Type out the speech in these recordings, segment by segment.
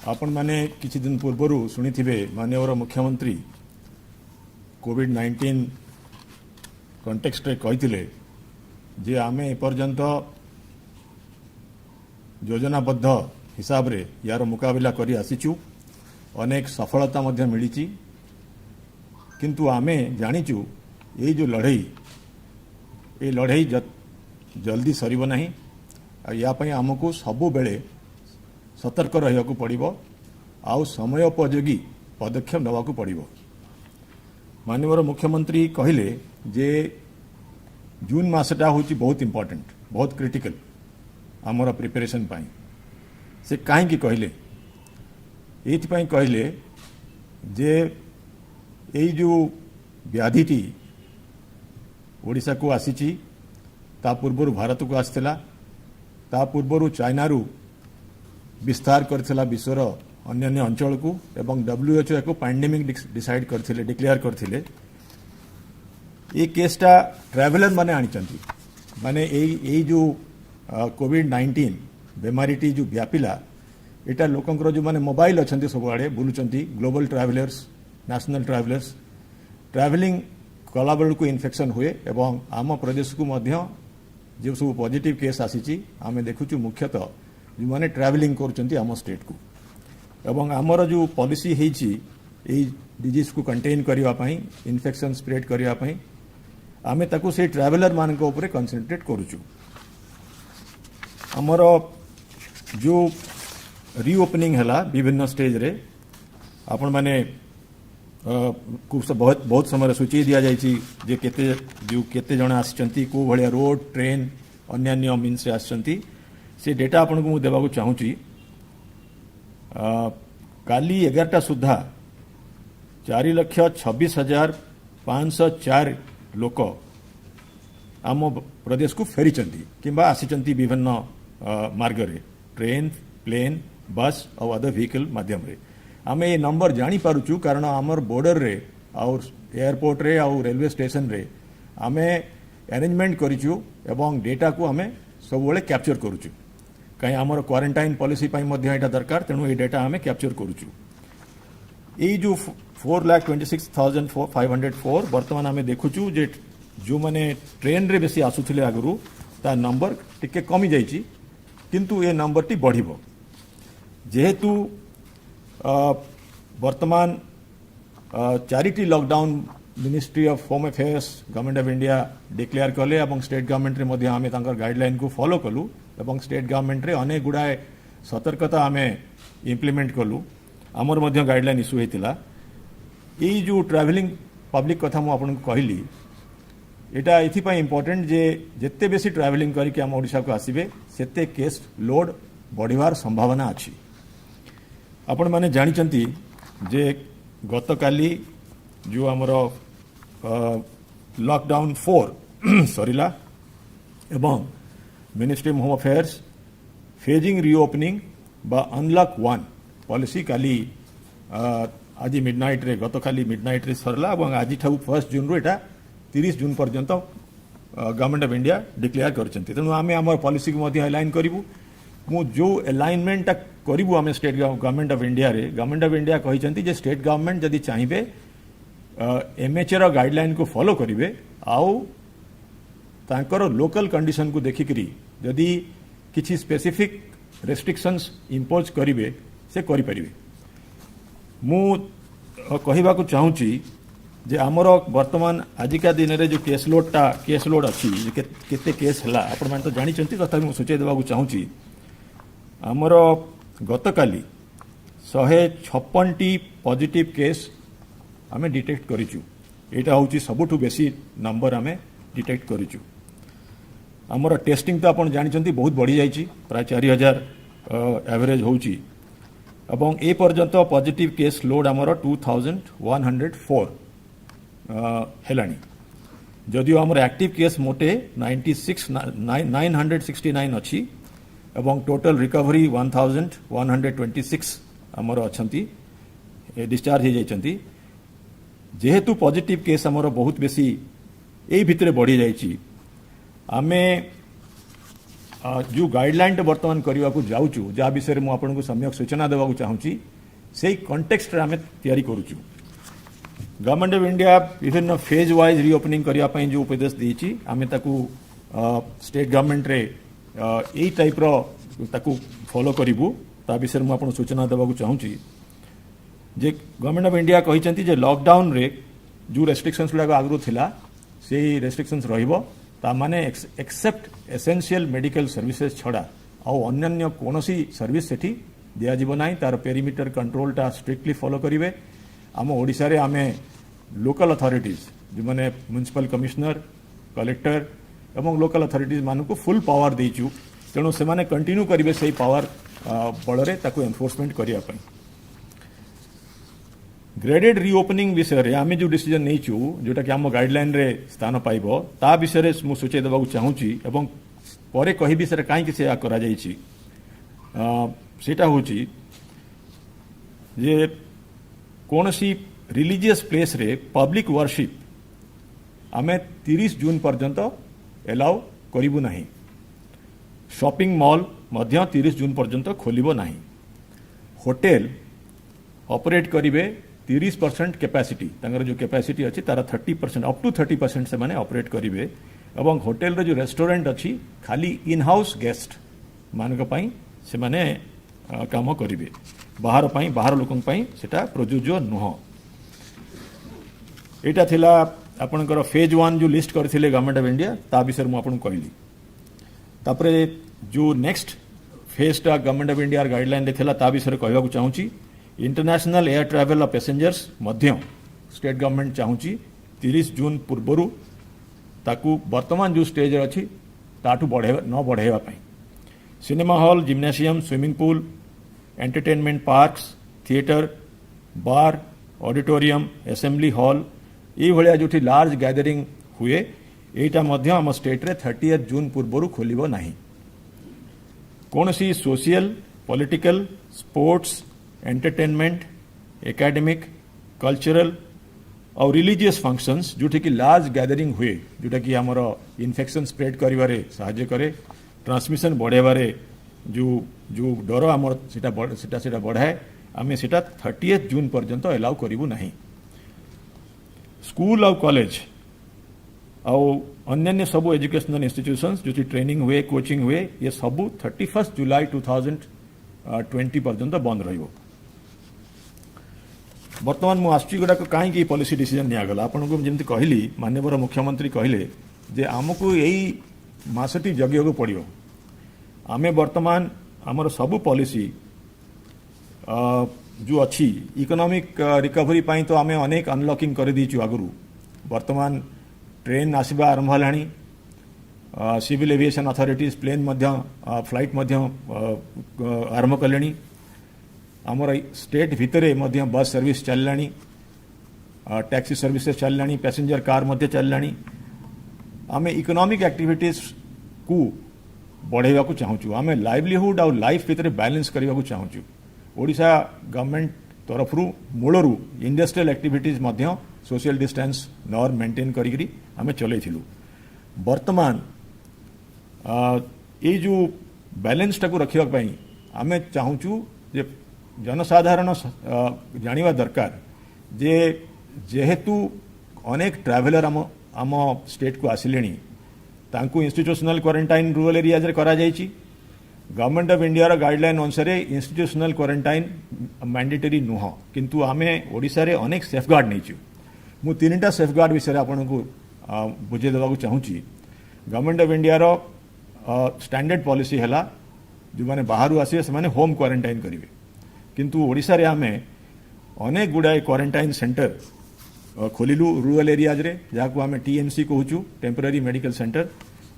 आपण माने किछि दिन पूर्वरु सुनिथिबे माननीय मुख्यमंत्री कोविड-19 कॉन्टेक्स्ट रे कहिथिले जे आमे एपर्यंत योजनाबद्ध हिसाब रे यार मुकाबला करी आसीचु अनेक सफलता मध्य मिलिची किंतु आमे जानिचु ए जो लड़ाई जल्दी सरीब नहीं या पई हमकु सबु बेले सतर्क रहियाकु पड़िबो आउ समयोपयोगी पदक्षेप नवाकु पड़िबो। माननीय मुख्यमंत्री कहिले जे जून मासटा होची बहुत इंपोर्टेंट बहुत क्रिटिकल आमर प्रिपरेशन पाई से काहे कहले एथि कहले जे एई जो व्याधिटी ओडिशा को आसीची ता पूर्व भारत को आसला ता पूर्व चाइना रु विस्तार करथिला विश्वर अन्य अंचल को एवं WHO को पैंडेमिक डिसाइड करथिले डिक्लेयर करथिले। ए केसटा ट्रैवलर माने आनिचंती माने एई जो कोविड-19 बेमारीटी जो व्यापिला एटा लोकंकर जो माने मोबाइल अछंती सब आड़े बुलुचंती global travellers national travellers travelling कला बेल को इन्फेक्शन हुए एवं आम प्रदेश को मध्य जो सब पॉजिटिव केस आसीची आमे देखुचु मुख्यतः जो माने ट्रैवलिंग करचंती आम स्टेट को एवं आमर जो पॉलिसी हेची ए डिजीज को कंटेन करिवा पई इन्फेक्शन स्प्रेड करिवा पई आमे ताको से ट्रैवलर मान को ऊपर कंसंट्रेट करूचु। आमर जो रीओपनिंग हला विभिन्न स्टेज रे आपण माने बहुत समय सूची दिया जाइए जे केते जण आछंती को भलिया रोड ट्रेन अन्य मीन से आछंती से डेटा आपन को देबाकू चाहूची। काली 11टा सुधा 4,26,504 लोक आम प्रदेश को फेरीचंती किंबा आसीचंती विभिन्न मार्ग रे ट्रेन प्लेन बस और अदर व्हीकल माध्यम रे आमे ये नंबर जानी पारुचु कारण आमर बॉर्डर रे और एयरपोर्ट रे और रेलवे स्टेशन रे आमे अरेंजमेंट करिचु एवं डेटा को आमे सब बेले कैप्चर करूचु कहीं आमर क्वारंटाइन पॉलिसी पाई मध्य एटा दरकार तेणु ये डेटा आमे कैप्चर करूचु। ए जो 4,26,504 वर्तमान आमे देखुचु जे जो माने ट्रेन रे बेसी आसुथिले आगरु ता नंबर टिके कमी जाइची किंतु ये नंबर टी बढ़िबो जेहेतु वर्तमान charity lockdown ministry of home affairs government of India declare कले और स्टेट गवर्नमेंट रे मध्य आमे तांकर गाइडलाइन को फॉलो कलु और स्टेट गवर्नमेंट रे अनेक गुड़ाए सतर्कता आमे इंप्लीमेंट कलु आमर मध्य गाइडलाइन इश्यू हेतिला। ये जो ट्रैवलिंग पब्लिक कथा मु आपन को कहली एटा एथिपाई इंपोर्टेंट जे जेते बेसी ट्रैवलिंग करके आम ओडिशा को आसीबे सेते केस लोड बढ़िवार संभावना अछि। आपण माने जानिचंती जे गतकाली जो आमर लॉकडाउन 4 सरीला एवं ministry of home affairs phasing reopening बा अनलॉक 1 पॉलिसी काली आज मिडनाइट रे गतकाली मिडनाइट रे सरला और आज 1 जून रो एटा 30 जून पर्यंत गवर्नमेंट ऑफ इंडिया डिक्लेयर करचंती तेणु आमे हमर पॉलिसी को मध्य अलाइन करिवु मु जो अलाइनमेंट करिवु आमे स्टेट गवर्नमेंट ऑफ इंडिया रे गवर्नमेंट ऑफ इंडिया कहिसंती जे स्टेट गवर्नमेंट जदि चाहिबे एमएचए रो गाइडलाइन को फॉलो करिवे आउ तांकर लोकल कंडीशन को देखिकरी जदि किछि स्पेसिफिक रेस्ट्रिक्शंस इंपोज करिवे से करि परिवे। मु कहिबा को चाहूची जे आमर वर्तमान आजिका दिन रे जो केस लोड अछि केते केस हला आपण मान तो जानि चंती तथापि मु सूचय देबा को चाहूची आमर गतकाली 156टी पॉजिटिव केस आमे डिटेक्ट करिचु एटा होची सबुठु बेसी नंबर आमे डिटेक्ट करिचु। आमर टेस्टिंग तो आपण जानि चंती बहुत बढ़ी जाइची प्राय 4,000 एवरेज होची एवं ए पर्यंत पॉजिटिव केस लोड आमर 2,104 हेलानी जदियो आमर एक्टिव केस मोटे 969 अछि एवं टोटल रिकवरी 1,126 आमर अछंती डिस्चार्ज हो जाइछंती जेहेतु पॉजिटिव केस आमर बहुत बेसी ए भितरे बढ़ी जाइछि आमे जो गाइडलाइन बर्तमान करने को जाऊँ जहाँ विषय में आपको सम्यक सूचना देवा चाहूँगी से कंटेक्स्ट आम तैयारी करुचु। गवर्नमेंट ऑफ इंडिया विभिन्न फेज वाइज रिओपनिंग करने जो उपदेश देती आम स्टेट गवर्नमेंट रे यही टाइप रो फॉलो करूँ ता विषय में आपको सूचना देवा चाहूँगी जे गवर्नमेंट ऑफ इंडिया कहते जे लॉकडाउन रे जो रेस्ट्रिक्शंस गुड़ाक आगु थिला से रेस्ट्रिक्शंस रहिबो ता माने एक्सेप्ट एसेंशियल मेडिकल सर्विसेज छड़ा आउ अन्य कोनोसी सर्विस सेठी दिया जीवो नाही तार पेरीमीटर कंट्रोलटा स्ट्रिक्टली फॉलो करिवे। आम ओडिशा रे आमे लोकल अथॉरिटीज जो माने म्युनिसिपल कमिश्नर कलेक्टर एवं लोकल अथॉरिटीज मानकु फुल पावर देइचु तेणु से माने कंटिन्यू करिवे सेही पावर बଳରେ ତାକୁ एनफोर्समेंट करिया पई। ग्रेडेड रिओपनिंग विषय आम जो डिसीजन नहीं जोटा कि आम गाइडलाइन रे स्थान पाइब ता विषय मुझे सूचई देवाक चाहूँगी एवं पर कहि विषय कहीं सेटा हूँ जे कौन सी रिलीजियस प्लेस रे पब्लिक वर्शिप आमे 30 जून पर्यंत एलाउ करिबु नाही। शॉपिंग मॉल मध्य 30 जून पर्यंत खोलिबो नाही। होटेल ऑपरेट करिवे 30% कैपेसिटी जो कैपेसिटी अच्छी तार 30% अप टू 30% से माने ऑपरेट करिवे एवं होटेल रे जो रेस्टोरेंट अच्छी खाली इन हाउस गेस्ट मानक पई से माने काम करिवे बाहर लोकन पई सेटा प्रयोज्य नुह। एटा थिला आपनकर फेज 1 जो लिस्ट करथिले गवर्नमेंट ऑफ इंडिया ता विषय मु आपन कहली। तापरे जो नेक्स्ट फेजटा गवर्नमेंट ऑफ इंडिया गाइडलाइन रे थिला ता विषय कहबाक चाहूँगी। International air travel of passengers मध्य स्टेट गवर्नमेंट चाहूँगी 30 जून पूर्वर ताकू वर्तमान जो स्टेज अच्छी ताठू न बढ़ेवा पाई। Cinema hall gymnasium swimming pool entertainment parks theatre bar auditorium assembly hall ये भाया जो लार्ज गैदरिंग हुए एटा मध्य आम स्टेट रे 30 जून पूर्वर खोलिबो नाही। कौन सी social political sports entertainment academic cultural और रिलीजियस फंक्शंस जोठी कि लार्ज गैदरिंग हुए जोटा कि आमर इन्फेक्शन स्प्रेड करिवारे सहाय्य करे ट्रांसमिशन बढ़ेबारे जो जो डर आमर सेटा बढ़ाए आमे सेटा 30 जून पर्यंत एलाउ करिबु नाही। स्कूल और कॉलेज और अन्य सब एजुकेशनल इंस्टीट्यूशंस जो ट्रेनिंग हुए कोचिंग हुए ये सबू 31 जुलाई 2020 पर्यंत बंद रहिबो। बर्तमान मु आसुची गुड़ाक कहीं पॉलिसी डिसीजन निगला आपको जमी कहली माननीय मुख्यमंत्री कहले जे आमको यही मासटी जगिया पड़ो। आमे वर्तमान आमर सबू पॉलिसी जो अच्छी इकोनॉमिक रिकवरी पाई तो आमे अनेक अनलॉकिंग कर दीचु आगु। वर्तमान ट्रेन आसवा आरंभ है civil aviation authorities plane flight आरंभ कले आमर स्टेट भितर मध्य बस सर्विस चललानी टैक्सी सर्विसेज चललानी पैसेंजर कार मध्य चललानी। आमे इकोनॉमिक एक्टिविटीज को बढ़ेवा को चाहूँ आमे लाइवलीहुड और लाइफ भितर बैलेंस करने को चाहूँ। ओडिशा गवर्नमेंट तरफ मूलरू इंडस्ट्रियल एक्टिविटीज मध्य सोशल डिस्टेंस नॉर्म मेंटेन करी आमे चलैथिलु। वर्तमान ये जो बैलेंस टाको रखिया पई आमे चाहूँ जे जनसाधारण जानिबा दरकार जे जेहेतु अनेक ट्रैवलर आम स्टेट को आसिलेनी तांकू इंस्टीट्यूशनल क्वारंटाइन रूरल एरियाज रे करा जायछि। गवर्नमेंट ऑफ इंडिया रो गाइडलाइन अनुसार इंस्टीट्यूशनल क्वारंटाइन मैंडेटरी नुह किंतु आमे ओडिशा रे अनेक सेफगार्ड नैछु। मु तीनटा सेफगार्ड विषय आपको बुझे देवाक चाहूँगी। गवर्नमेंट ऑफ इंडिया रो स्टैंडर्ड पॉलिसी है जो मैंने बाहर आसवे से होम क्वारंटाइन करेंगे किंतु ओडिशा रे आमे अनेक गुड़ाए क्वारंटाइन सेंटर खोलिलु रूरल एरियाज रे जहाँ आम टीएमसी कहूँ टेम्पररी मेडिकल सेंटर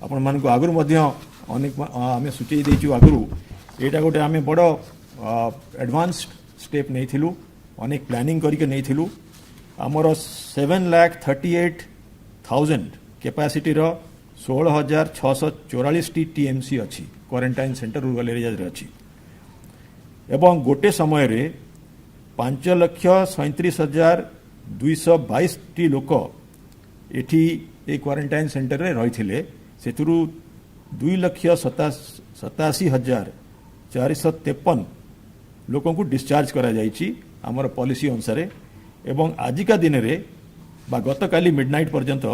आपण मान आगुरी अनेक आम सूचई देचु आगुरी यहाँ गोटे आम बड़ एडवांस्ड स्टेप नहीं अनेक प्लानिंग करके नहीं आमर 7,38,000 कैपेसिटी 16,644 टीएमसी अच्छी क्वारंटाइन सेंटर रूरल एरियाज अच्छी एवं गोटे समय रे 5,37,222 लोक एठी क्वारंटाइन सेंटर रे रही से 2,67,000 87,453 लोक को डिस्चार्ज करा जाइछि हमर पॉलिसी अनुसार एवं आजिका दिन रे बा गतकाली मिडनाइट पर्यंत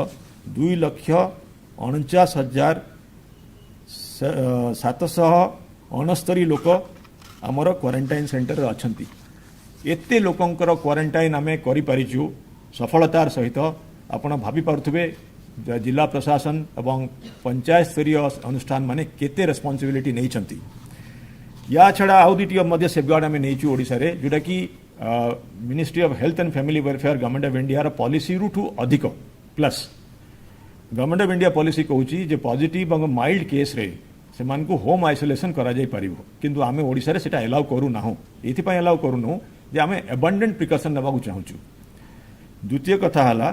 2,49,769 लोक आमर क्वारंटाइन सेंटर अछंती एते लोकंकर क्वारंटाइन आमे करि परिचु सफलतार सहित आपण भाभी पार्थुबे जिला प्रशासन एवं पंचायत स्तरीय अनुष्ठान माने केते रेस्पोंसिबिलिटी नै छंती या छड़ा आउ दुटी मध्य सेफगार्ड आमे नैचु ओडिसा रे जोटा कि ministry of health and family welfare government of India रा पॉलिसी रुठू अधिक plus government of India policy कहूची जे पॉजिटिव और माइल्ड केस रे से मान को होम आइसोलेशन करा जाय परिबो किंतु आमे ओडिसा रे सेटा अलाउ करू नाहु एथि पय अलाउ करू नु जे आमे एबंडेंट प्रिकॉशन नबाकू चाहूचु द्वितीय कथा हला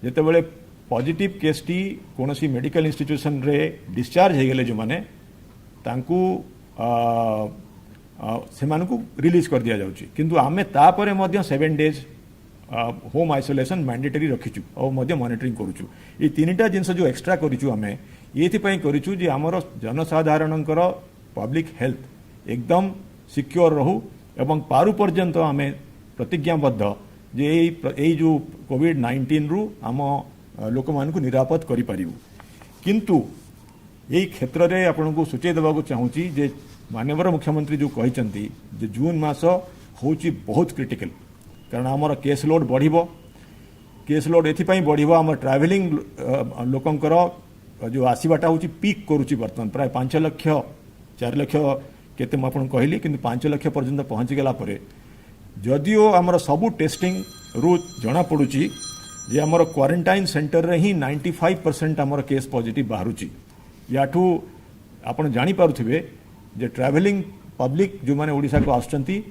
जेते बेले पॉजिटिव केस टी कोनोसी मेडिकल इंस्टीट्यूशन रे डिस्चार्ज हे गेले जो माने तांकू से मानकू रिलीज कर दिया जाउची किंतु आमे तापरे मध्य 7 डेज होम आइसोलेशन मैंडेटरी रखिचु और मध्य मॉनिटरिंग करूचु ये तीनटा जिनस जो एक्स्ट्रा करिचु आमे एथि पय करिचु जे हमर जनसाधारणकर पब्लिक हेल्थ एकदम सिक्योर रहू एवं पारु पर्यंत आमे प्रतिज्ञाबद्ध जे एई जो कोविड-19 रु आम लोक मानकू निरापद करि परिबु किंतु यही क्षेत्र में आपन को सूचय देवा चाहूँगी जे माननीय मुख्यमंत्री जो कहते जे जून मास होची बहुत क्रिटिकल कारण आमर केस लोड बढ़िबो केस लोड एथिपाई बढ़िबो आम ट्रैवलिंग लोकंकर जो आसीबाटा होची पीक करूची वर्तमान प्राय 5 लाख 4 लाख केते म आपन कहली किंतु 5 लाख पर्यंत पहुंची गेला परे जदियो आमर सबु टेस्टिंग रु जना पड़ुची जे आमर क्वारंटाइन सेंटर रे ही 95% आमर केस पॉजिटिव बाहरुची याठू आपण जानी पारुथिबे जे ट्रैवलिंग पब्लिक जो माने ओडिसा को आछंती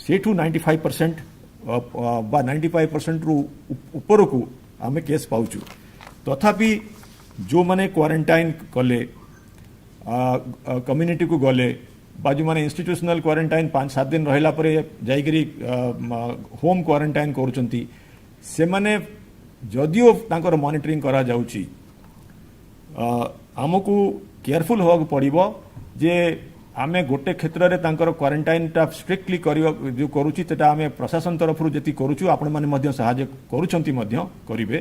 सेठू 95% बा 95% रु ऊपर को आमे केस पाउचु तथापि जो माने क्वारंटाइन कले कम्युनिटी को गले बा जो माने इंस्टीट्यूशनल क्वारंटाइन 5-7 दिन रहला परे जाईगिरी होम क्वारंटाइन करूचंती से माने जदियो तांकर मॉनिटरिंग करा जाउची आमको केयरफुल होगा पड़ो जे आमे गोटे क्षेत्र में तांकर क्वारंटाइन टा स्ट्रिक्टली जो करुची तेटा आमे प्रशासन तरफ जी करुचु आपण माने मध्य सहायता करुचंती मध्य करिवे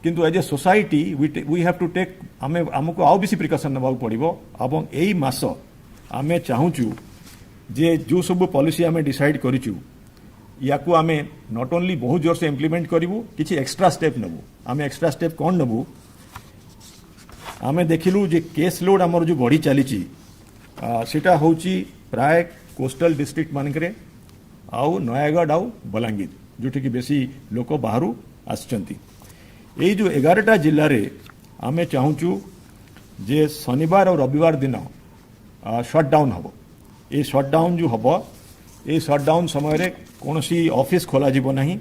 किंतु as a society we have to take आमे आमको आउ बेसी प्रिकॉशन नबाक पड़ो एवं एई मास आमे चाहूचु जे जो सब पॉलिसी आमे डिसाइड करिचु याकू आमे नॉट ओनली बहुत जोर से इम्प्लीमेंट करिवु किछि एक्स्ट्रा स्टेप नबु आमे एक्स्ट्रा स्टेप कोन नबु आमे देखिलु जे केस लोड आमर जो बढ़ी चली सेटा होची प्राय कोस्टल डिस्ट्रिक्ट मानकरे आउ नयागढ़ आउ बलांगीर जोठी कि बेसी लोक बाहरु आछंती एई जो 11टा जिल्ला रे आमे चाहूचु जे शनिवार और रविवार दिन शटडाउन हबो ए शटडाउन जो हबो ए शटडाउन समय रे कोनोसी ऑफिस खोला जीवो नाही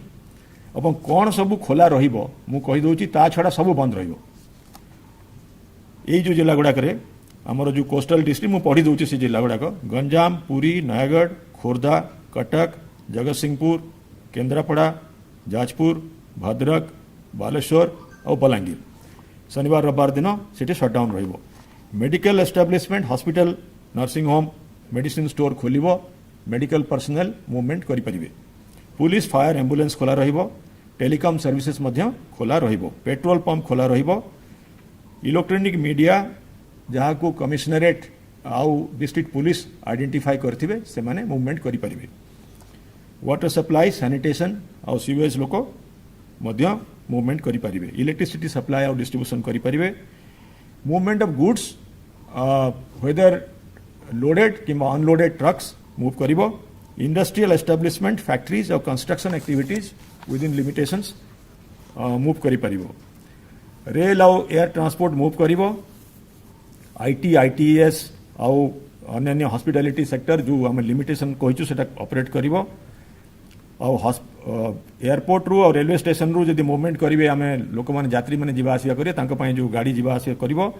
एवं कोन सब खोला रहिबो मु कहि दोची ता छडा सब बंद रहिबो ये जो जिला गुड़ाक आमर जो कोस्टल डिस्ट्रिक्ट मु पढ़ी दूसरी से जिला गुड़ाक गंजाम पुरी नयागढ़ खोर्धा कटक जगतसिंहपुर केन्द्रापड़ा जाजपुर भद्रक बालेश्वर और बलांगीर शनिवार रविवार दिन से शटडाउन रहिबो medical establishment hospital nursing home medicine store खोलिबो मेडिकल पर्सनल मूवमेंट करि परिबे पुलिस फायर एम्बुलेंस खोला रहिबो टेलीकॉम सर्विसेज मध्य खोला रहिबो पेट्रोल पंप खोला रहिबो इलेक्ट्रॉनिक मीडिया जहाँ को कमिश्नरेट आउ डिस्ट्रिक्ट पुलिस आइडेंटिफाई करथिबे से माने मूवमेंट करि परिबे वाटर सप्लाई सैनिटेशन आउ सीवेज लोक मध्य मूवमेंट करि परिबे इलेक्ट्रिसिटी सप्लाई आउ डिस्ट्रीब्यूशन करि परिबे movement of goods whether loaded किंबा अनलोडेड ट्रक्स मूव करिबो इंडस्ट्रियल एस्टाब्लिशमेंट फैक्ट्रीज और construction activities within limitations move करि परिबो रेल आउ एयर ट्रांसपोर्ट मूव करिबो आईटी आईटीएस आउ अन्य हॉस्पिटैलिटी सेक्टर जो आम लिमिटेशन कहिछु सेटा ऑपरेट करिबो आउ एयरपोर्ट रु और रेलवे स्टेशन रु जदि मूवमेंट करिवे आमे लोक माने यात्री माने जीवा आसिया करिवे तांका पय जो गाड़ी जीवा आसिया करिवो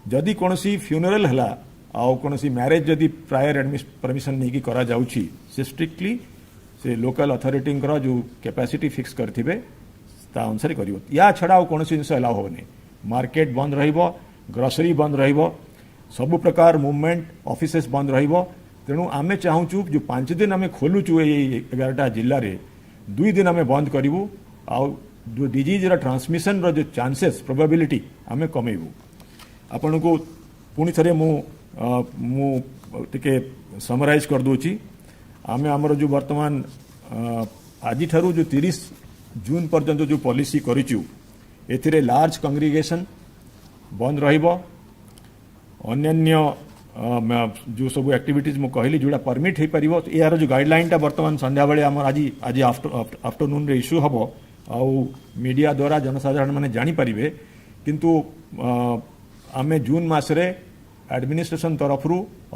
जदि कोनोसी फ्यूनरल हला आउ कोनोसी मैरिज जदि प्रायर परमिशन नहीं की करा जाउची से स्ट्रिक्टली से लोकल अथॉरिटी करा जो कैपेसिटी फिक्स करथिबे ता अनुसार करिवो या छडा कोनोसी जिंस अलाउ होबनी मार्केट बंद रहिबो ग्रोसरी बंद रहिबो ସବୁ ପ୍ରକାର ମୁଭମେଣ୍ଟ ଅଫିସେସ୍ ବନ୍ଦ ରହିବ। ତେଣୁ ଆମେ ଚାହୁଁଛୁ ଯେଉଁ 5 ଦିନ ଆମେ ଖୋଲୁଛୁ ଏଇ 11ଟା ଜିଲ୍ଲାରେ 2 ଦିନ ଆମେ ବନ୍ଦ କରିବୁ ଆଉ ଯେଉଁ ଡିଜିଜ୍ର ଟ୍ରାନ୍ସମିଶନର ଯେଉଁ ଚାନ୍ସେସ୍ ପ୍ରୋବାବିଲିଟି ଆମେ କମେଇବୁ। ଆପଣଙ୍କୁ ପୁଣି ଥରେ ମୁଁ ଟିକେ ସମରାଇଜ୍ କରିଦେଉଛି। ଆମେ ଆମର ଯେଉଁ ବର୍ତ୍ତମାନ ଆଜିଠାରୁ ଯେଉଁ 30 ଜୁନ୍ ପର୍ଯ୍ୟନ୍ତ ଯେଉଁ ପଲିସି କରିଛୁ ଏଥିରେ ଲାର୍ଜ କଂଗ୍ରିଗେସନ୍ ବନ୍ଦ ରହିବ। ଅନ୍ୟାନ୍ୟ जो सब एक्टिविटीज मु कहली जोड़ा परमिट हो पार यार जो गाइडलाइनटा बर्तमान संध्या बेले आम आज आफ्टरनून रे इश्यू हम आउ मीडिया द्वारा जनसाधारण मैंने जानीपारे किंतु आम जून मसरे एडमिनिस्ट्रेशन तरफ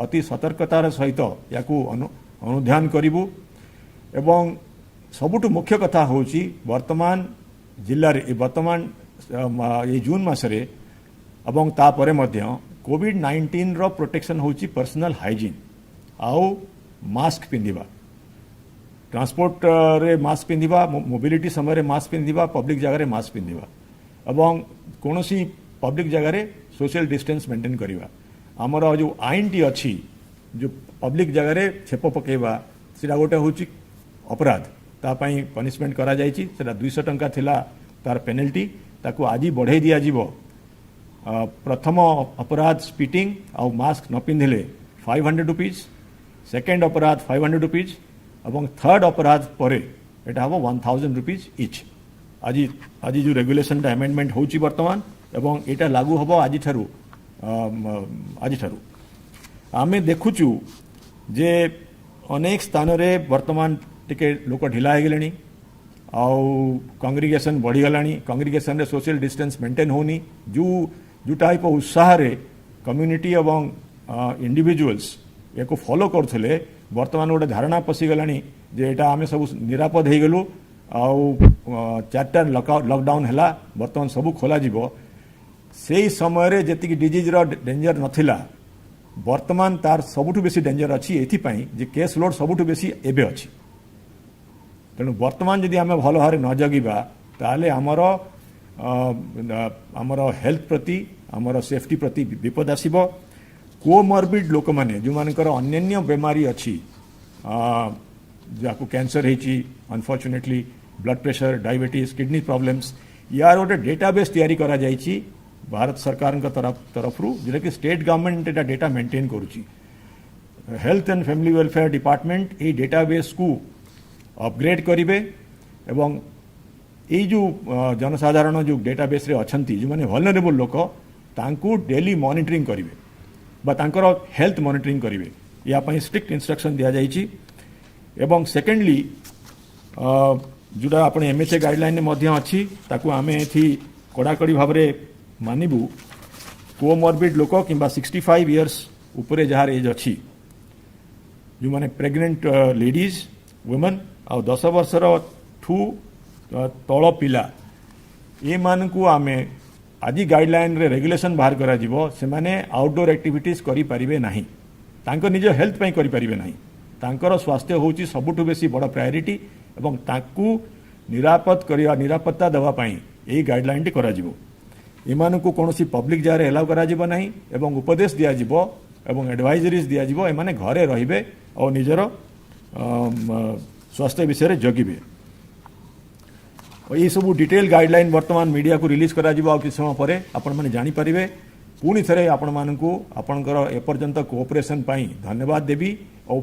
अति सतर्कतार सहित या अनुध्यान करूँ एवं सबुठ मुख्य कथा हूँ वर्तमान जिले में वर्तमान ये जून मसरे एवं तापर कोविड-19 रो प्रोटेक्शन होची पर्सनल हाइजीन आउ मास्क पिंधिबा ट्रांसपोर्ट रे मास्क पिंधिबा मोबिलिटी समय मास्क पिंधिबा पब्लिक जगह रे मास्क पिंधिबा एवं कोनोसी पब्लिक जगह रे सोशल डिस्टेंस मेंटेन करिबा। हमर जो आईन टी अछि जो पब्लिक जगह रे छेप पकेबा सेटा गोटे होची अपराध ता पई पनिशमेंट करा जायछि सेटा 200 टंका थिला तार पेनल्टी ताकू आजी बढ़ाई दिया जीवो। प्रथम अपराध स्पीटिंग आउ मास्क न पिंधिले 500 रुपीज सेकेंड अपराध 500 रुपीज और थर्ड अपराध परे एटा हम 1000 रुपीज इच। आज जो रेगुलेशन अमेंडमेंट होची वर्तमान एवं एटा लागू हम आज आमे देखुचु जे अनेक स्थान रे वर्तमान टिके लोक ढिला हो गले आउ कांग्रिगेशन बढ़ीगला कांग्रिगेशन रे सोशल डिस्टेंस मेंटेन होनी जो टाइप उत्साह रे कम्युनिटी एवं इंडिविजुअल्स या फॉलो करते वर्तमान गोटे धारणा पशिगला जे एटा आमे सब निरापद हो गलु आउ 4टा लॉकडाउन है वर्तमान सब खोल से समय जी डिजीज डेंजर नथिला वर्तमान तार सबुठ बेसी डेंजर अच्छी एथिपाई जे केस लोड सबुठ बेसी एबे अच्छी। तेणु वर्तमान जदि आमे भल भाव न जगिबा ताले आमर हेल्थ प्रति आमर सेफ्टी प्रति विपद आसीबो। कोमॉर्बिड लोक माने जो मानकर अन्य बेमारी अच्छी जाको कैंसर होती unfortunately blood pressure diabetes kidney problems यार गोटे डेटाबेस तैयारी करा जायछि भारत सरकार तरफ जोटा कि स्टेट गवर्नमेंट एटा डेटा मेंटेन करुच्ची। Health and family welfare department ये डेटाबेस को अपग्रेड करेंगे एवं ये जो जनसाधारण जो डेटाबेस रे अच्छी जो मैंने वल्नरेबल लोक तांकू डेली मॉनिटरिंग करेंगे तांकर हेल्थ मॉनिटरिंग करेंगे या स्ट्रिक्ट इंस्ट्रक्शन दि जाइए। एवं सेकेंडली जोटा अपने एमएचए गाइडलाइन में अच्छी ताकू आम एथि कड़ाकड़ी भाव में मानबू कोमॉर्बिड लोक कि 65 इयर्स उपरे जार एज अच्छी जो मैंने प्रेग्नेंट लेडीज वुमेन आ 10 वर्षर ठू तल पिला ये मानकू आमे आज गाइडलाइन रे रेगुलेशन बाहर करा जीवो से माने आउटडोर एक्टिविटीज करि परिबे नाही तांको निज हेल्थ पई करि परिबे नाही तांकर स्वास्थ्य होची सबुठु बेसी बड़ प्रायोरिटी एवं ताकू निरापत्ता देवा पई एही गाइडलाइन टी करा जीवो। एमानकू कोनोसी पब्लिक जगह एलाउ करा जीवो नाही एवं उपदेश दिया जीवो एवं एडवाइजरीज दिया जीवो एमाने घरे रहिबे और निजर स्वास्थ्य विषय रे जगिबे। ये सब डिटेल गाइडलाइन वर्तमान मीडिया को रिलीज करा जिवो किछ समय परे आपण माने जानि परिबे। पुणी थरे आपण मानकू आपणकर एपर्यंत कोऑपरेशन पाई धन्यवाद देबी और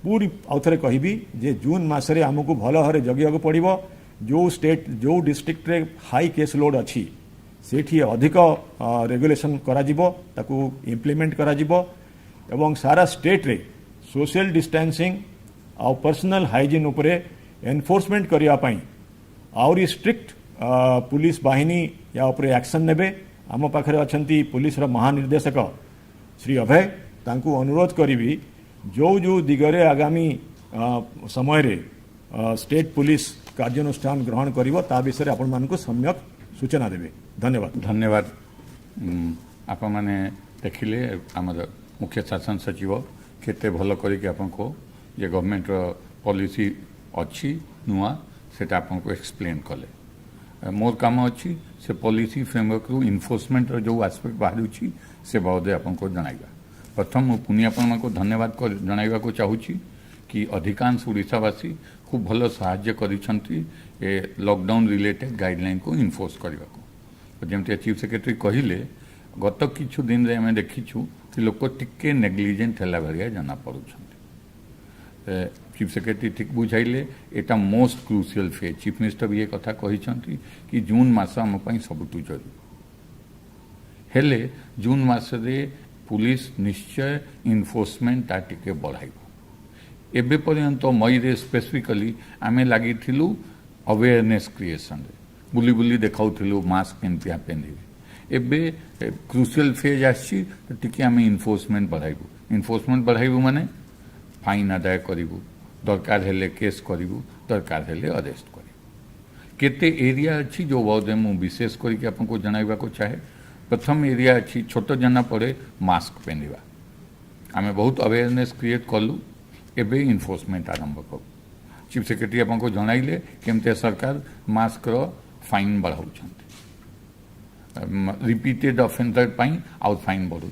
पूरी आउ थरे कहबी जे जून मासरे हमकू भल भाव जगियाको पड़िबो। जो स्टेट जो डिस्ट्रिक्ट रे हाई केस लोड अच्छी सेठी अधिक रेगुलेशन करा जिवो ताकू इम्प्लीमेंट करा जिवो एवं सारा स्टेट रे सोशल डिस्टेंसिंग आ पर्सनल हाइजीन उपरे एनफोर्समेंट करिया पाई आउरी स्ट्रिक्ट पुलिस बाहिनी या उपरे एक्शन नेबे। आम पाखरे अछंती पुलिस रो महानिर्देशक श्री अभय तांकू अनुरोध करिवि जो जो दिगरे आगामी समय रे स्टेट पुलिस कार्यानुष्ठान ग्रहण करिवो ता विषय आपण मानकू सम्यक सूचना देबे। धन्यवाद। धन्यवाद। आपण माने देखिले हमर मुख्य शासन सचिव केते भलो करी कि आपण को जे गवर्नमेंट रो पॉलिसी अच्छी नुआ सेटा आपको एक्सप्लेन कले मोर काम अच्छी से पॉलिसी फ्रेमवर्क रु इनफोर्समेंट जो आस्पेक्ट बाहर से बाबद आपको जनाइबा। प्रथम मु पुणी आपण को धन्यवाद जनाइबा को चाहूँगी कि अधिकांश ओडिशावासी खूब भल साहाय्य करिसेंती ए लॉकडाउन रिलेटेड गाइडलाइन को इनफोर्स करने को। जमती चीफ सेक्रेटरी कहले गत किछु दिन रे आम देखीछु कि लोक टिके नेग्लिजेंट है भाया जना पड़ुं। चीफ सेक्रेटरी ठीक बुझाइले एटा most crucial phase. Chief minister भी ये कथा कहते कि जून मास आम सबुठू जरूरी हेले जून मासरे पुलिस निश्चय इनफोर्समेंट ता टिके बढ़ाइब। एबे पर्यंत मई रे स्पेसिफिकली आमे लगी अवेयरनेस क्रिएशन बुली बुली देखाऊँ मास्क केमती पिंधे। एबे क्रूशियल फेज आसी आम इनफोर्समेंट बढ़ाइबू। इनफोर्समेंट बढ़ाइबू माने फाइन आदाय करूँ, दरकार हेले केस करूँ, दरकार हेले अरेस्ट करूँ। केते एरिया अच्छी जो बहुत मु विशेष करके आपको जनइबा को चाहे। प्रथम एरिया अच्छी छोट जना पड़े मास्क पिंधा आम बहुत अवेयरनेस क्रिएट कलु। एबे इनफोर्समेंट आरंभ करूँ। चीफ सेक्रेटरी आपको जनइले केमते सरकार मास्क रो फाइन बढ़ाऊँ। रिपीटेड ऑफेंडर आउ फाइन बढ़ू।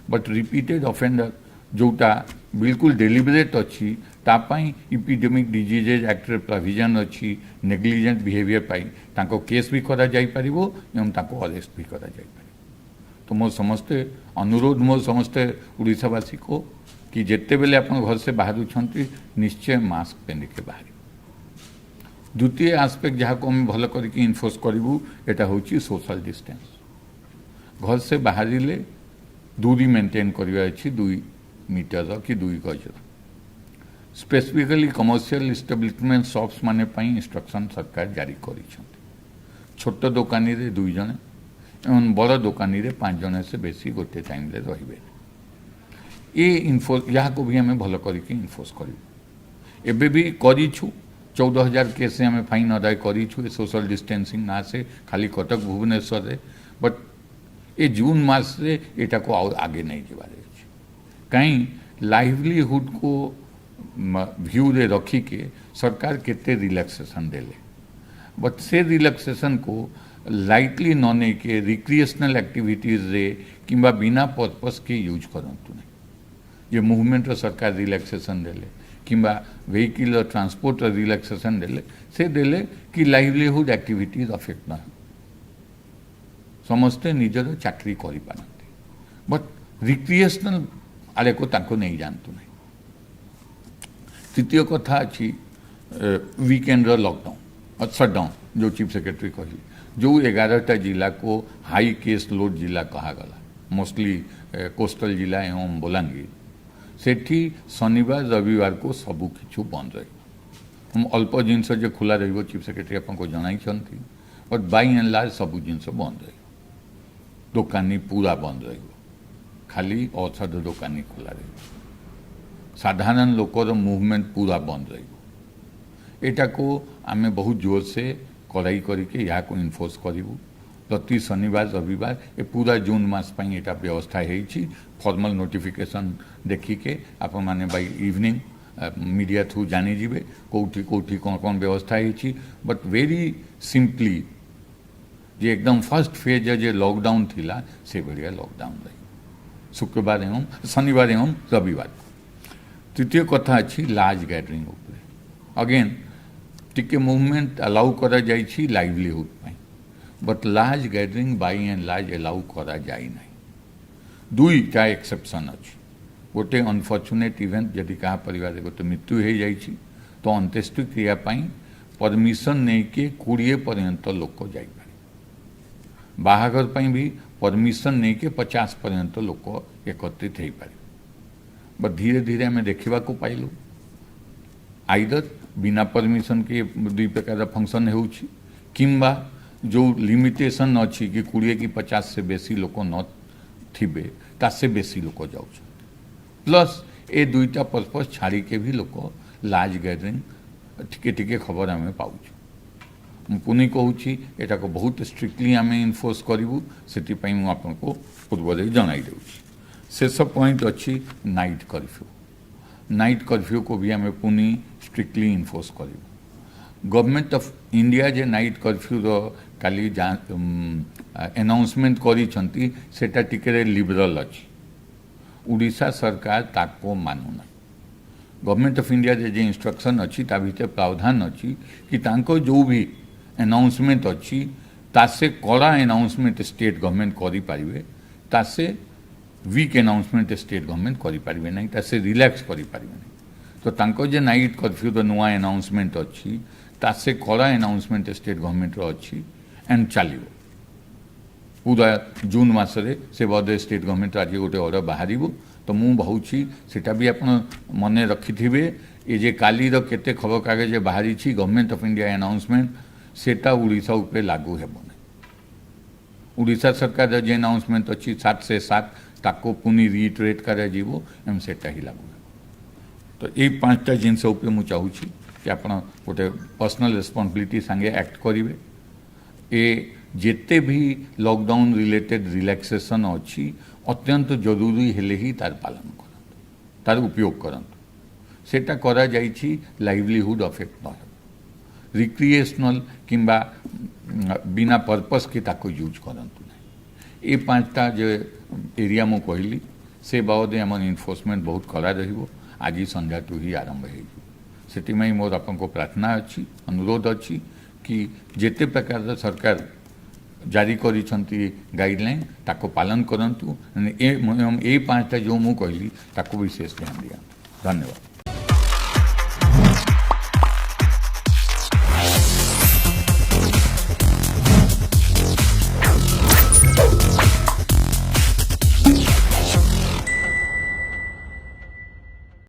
बट रिपीटेड ऑफेंडर जोटा बिल्कुल डेलिबरेट अच्छी तापाई इपिडेमिक डिजीजेज एक्ट प्रोविजन अच्छी नेग्लिजेंट बिहेवियर पाई ताको केस भी करा जाई परिबो एवं ताको अरेस्ट भी करा जाई परिबो। तो मो समस्ते अनुरोध मो समस्ते ओडिशावासी को कि जिते बेले आप घर से बाहर निश्चय मास्क पहन के बाहर। द्वितीय आस्पेक्ट जहाँ को आम भल करके इनफोर्स करूँ एटा हूँ सोशल डिस्टेंस। घर से बाहर दूरी मेंटेन करवा अच्छी 2 मीटर कि 2 गज। स्पेसिफिकली कमर्शियल इस्टेब्लिशमेंट शॉप्स माने इंस्ट्रक्शन सरकार जारी करी। छोट दोकानी रे 2 जन एवं बड़ दोकानी रे 5 जन से बेसी गोटे टाइम रे रहिबे। ये इनफोर्स यहाँ को भी आम भल करके इनफोर्स करूँ। एबे भी करीछु 14,000 केस आम फाइन अदाय करीछु सोशल डिस्टेंसिंग ना से खाली कटक भुवनेश्वर रे। बट ये जून मास रे एटा को आगे नहीं जबार अछि। कहीं लाइवलीहुड को व्यू रे रखी के सरकार केते रिलैक्सेशन देले। बट से रिलैक्सेशन को लाइटली न नहीं के रिक्रिएशनल एक्टिविटीज रे किंबा बिना पर्पस के यूज करंतु नहीं। ये मूवमेंट रो सरकार रिलैक्सेशन देले किंबा व्हीकल और ट्रांसपोर्ट रिलैक्सेशन देले से देले कि लाइवलीहुड एक्टिविटीज अफेक्ट ना समस्ते निजर चाकरी करि पारंते। बट रिक्रिएशनल आले को ताको नहीं जानतु नहीं। तृतीय कथा अच्छी वीकेंड लॉकडाउन और शटडाउन जो चीफ सेक्रेटरी कहली जो 11टा जिला को हाई केस लोड जिला कहागला मोस्टली कोस्टल जिला एवं बलांगीर सेठी शनिवार रविवार को सबू किछु बंद रही। हम अल्प जिनस जो खुला रही चीफ सेक्रेटरी आपको जनाई बट बाय एंड लार्ज सबू जिनस बंद रही। दुकानी पूरा बंद रही खाली औषध दुकानी खुला रही। साधारण लोकर मूवमेंट पूरा बंद रही। एटा को आम बहुत जोर से कड़ाई करके यहाँ को इनफोर्स करूँ। प्रति शनिवार रविवार ये पूरा जून मास एटा व्यवस्था है। फॉर्मल नोटिफिकेशन देखिके आप माने बाय इवनिंग मीडिया थ्रू जानी जीवे कौटी कौटी कौन कौन व्यवस्था है। बट वेरी सिंपली जे एकदम फर्स्ट फेज जे लॉकडाउन थिला से बढ़िया लॉकडाउन रही शुक्रवार एवं शनिवार एवं रविवार। तृतीय कथा अच्छी लार्ज गैदरिंग उपरे अगेन टिके मूवमेंट अलाउ करा जाइछि लाइवलीहुड पाई। But large gathering by and large allow करा जाई नहीं। 2टा एक्सेप्शन अच्छी। गोटे अनफर्चुनेट इवेंट जदि क्या परिवार गोटे मृत्यु हो जाइछि तो अंत्येष्टि क्रिया परमिशन नहीं के 20 पर्यंत लोक जाइपारे। बाहागर भी परमिशन नहीं के 50 पर्यंत लोक एकत्रित हो पारे। बट धीरे धीरे आम देखा पाइलु आइदर बिना परमिशन के 2 प्रकार फंक्शन हो किंबा जो लिमिटेशन अच्छी कि 20 कि 50 से बेसी लोक न थिबे तासे बेसी लोक जाऊ। प्लस ए 2टा पर्पस छाड़ी के भी लोक लार्ज गैदरिंग टिके टिके खबर आम पाऊँ। पुणी कहूँ एटा को बहुत स्ट्रिक्टली आम इनफोर्स करूँ से आपको पूर्व जनाई दूँ। शेष पॉइंट अच्छी नाइट कर्फ्यू। नाइट कर्फ्यू को भी आम पुणी स्ट्रिक्टली इनफोर्स करूँ। गवर्नमेंट ऑफ इंडिया जे नाइट कर्फ्यू काली अनाउंसमेंट करी सेटा टिके लिबरल अच्छी उड़ीसा सरकार ताको मानुना गवर्नमेंट ऑफ इंडिया जे इंस्ट्रक्शन अच्छी ता भीतर प्रावधान अच्छी कि तांको जो भी अनाउंसमेंट अच्छी तासे कड़ा अनाउंसमेंट स्टेट गवर्नमेंट करी पारिबे तासे वीक अनाउंसमेंट स्टेट गवर्नमेंट करी पारिबे नहीं तासे रिलैक्स करी पारिबे नहीं तो तांको जे नाइट कर्फ्यू द नुआ अनाउंसमेंट अच्छी तासे कड़ा अनाउंसमेंट स्टेट गवर्नमेंट रो अच्छी एंड चलिबो पूरा जून मासरे से बदे स्टेट गवर्नमेंट आज गोटे ऑर्डर बाहर तो मु भावुची सेटा भी आपण मन रखिथिबे ए जे काली रो केते खबर कागज बाहरी छी गवर्नमेंट ऑफ इंडिया अनाउंसमेंट सेटा उड़ीसा उपरे लागू हेबो नहीं उड़ीसा सरकार जे अनाउंसमेंट अच्छी 7 से 7 ताको पुनी रिइटरेट करे जीवो एम सेटा ही लागू तो ये 5टा जिनस उपरे मु चाहूची कि आपण गोटे पर्सनल रिस्पांसिबिलिटी संगे एक्ट करिवे ए जेते भी लॉकडाउन रिलेटेड रिलैक्सेशन अच्छी अत्यंत जरूरी हेले ही तार पालन करंतु तार उपयोग करंतु सेटा करा जाइछि लाइवलीहुड अफेक्ट न रिक्रिएशनल किंबा बिना पर्पस के ताको यूज करंतु नहीं ये 5टा जो एरिया मु कहली से बाबद आम इनफोर्समेंट बहुत कड़ा रहिबो आज संध्याटू ही आरंभ हो मोर आपन को प्रार्थना अच्छी अनुरोध अच्छी कि जेते प्रकार सरकार जारी करी गाइडलाइन ताको पालन करंतु ए 5टा जो मु कहली ताको विशेष ध्यान दिया धन्यवाद।